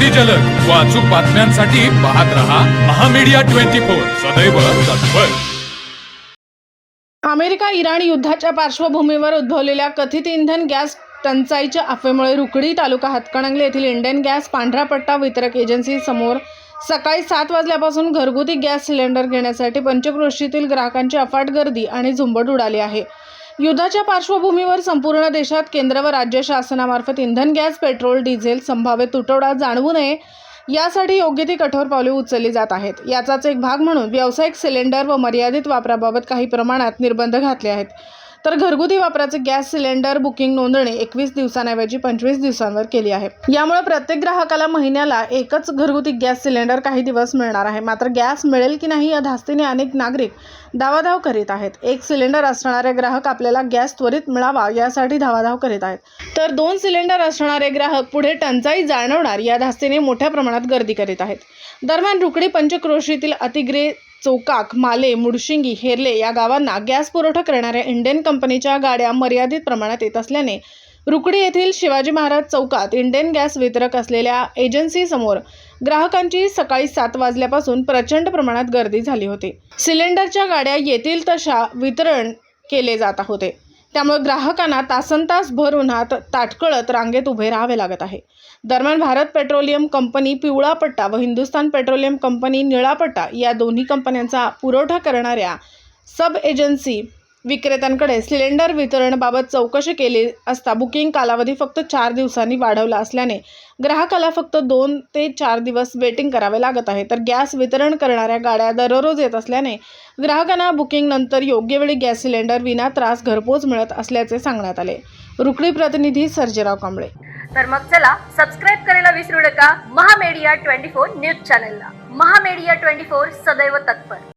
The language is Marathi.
अगदी जलद व अचूक बातम्यांसाठी पाहत रहा महामीडिया 24 सदैव तत्पर। अमेरिका इराण युद्धाच्या पार्श्वभूमीवर उद्भवलेल्या कथित इंधन गॅस टंचाईच्या अफवेमुळे रुकडी तालुका हातकणंगले येथील इंडियन गॅस पांढरा पट्टा वितरक एजन्सी समोर सकाळी 7 वाजल्यापासून घरगुती गॅस सिलेंडर घेण्यासाठी पंचक्रोशीतील ग्राहकांची अफाट गर्दी आणि झुंबड उडाली आहे। युद्धाच्या पार्श्वभूमीवर संपूर्ण देशात केंद्र व राज्य शासनामार्फत इंधन गॅस पेट्रोल डिझेल संभाव्य तुटवडा जाणवू नये यासाठी योग्य ती कठोर पावले उचलली जात आहेत। याचाच एक भाग म्हणून व्यावसायिक सिलेंडर व मर्यादित वापराबाबत काही प्रमाणात निर्बंध घातले आहेत, तर घरगुती वापराचे गॅस सिलेंडर बुकिंग नोंदणी 21 दिवसांऐवजी 25 दिवसांवर केली आहे। यामुळे प्रत्येक ग्राहकाला महिन्याला एकच घरगुती गॅस सिलेंडर काही दिवस मिळणार आहे। मात्र गॅस मिळेल की नाही या धास्तीने अनेक नागरिक धावाधाव करीत आहेत। एक सिलेंडर असणारे ग्राहक आपल्याला गॅस त्वरित मिळावा यासाठी धावाधाव करीत आहेत, तर 2 सिलेंडर असणारे ग्राहक पुढे टंचाई जाणवणार या धास्तीने मोठ्या प्रमाणात गर्दी करीत आहेत। दरम्यान रुकडी पंचक्रोशीतील अतिग्रे चौकाक, माले, मुडशिंगी, हेरले या गावांना गॅस पुरवठा करणाऱ्या इंडियन कंपनीच्या गाड्या मर्यादित प्रमाणात येत असल्याने रुकडी येथील शिवाजी महाराज चौकात इंडियन गॅस वितरक असलेल्या एजन्सी समोर ग्राहकांची सकाळी 7 वाजल्यापासून प्रचंड प्रमाणात गर्दी झाली होती। सिलेंडरच्या गाड्या येतील तशा वितरण केले जात होते, त्यामुळे ग्राहकांना तासनतास भर उन्हात ताटकळत रांगेत उभे राहावे लागत आहे। दरम्यान भारत पेट्रोलियम कंपनी पिवळा पट्टा व हिंदुस्थान पेट्रोलियम कंपनी निळा पट्टा या दोन्ही कंपन्यांचा पुरवठा करणाऱ्या सब एजन्सी विक्रेत्यांकडे सिलेंडर वितरणाबाबत चौकशी केली असता बुकिंग कालावधी फक्त 4 दिवसांनी वाढवला असल्याने ग्राहकाला फक्त 2 ते 4 दिवस वेटिंग करावे लागत आहे, तर गॅस वितरण करणाऱ्या गाड्या दररोज येत असल्याने ग्राहकांना बुकिंग नंतर योग्य वेळी गॅस सिलेंडर विना त्रास घरपोच मिळत असल्याचे सांगण्यात आले। रुकडी प्रतिनिधी सर्जेराव कांबळे। तर मग चला सबस्क्राइब करायला विसरू नका महामीडिया 24 न्यूज चॅनलला। महामीडिया 24 सदैव तत्पर।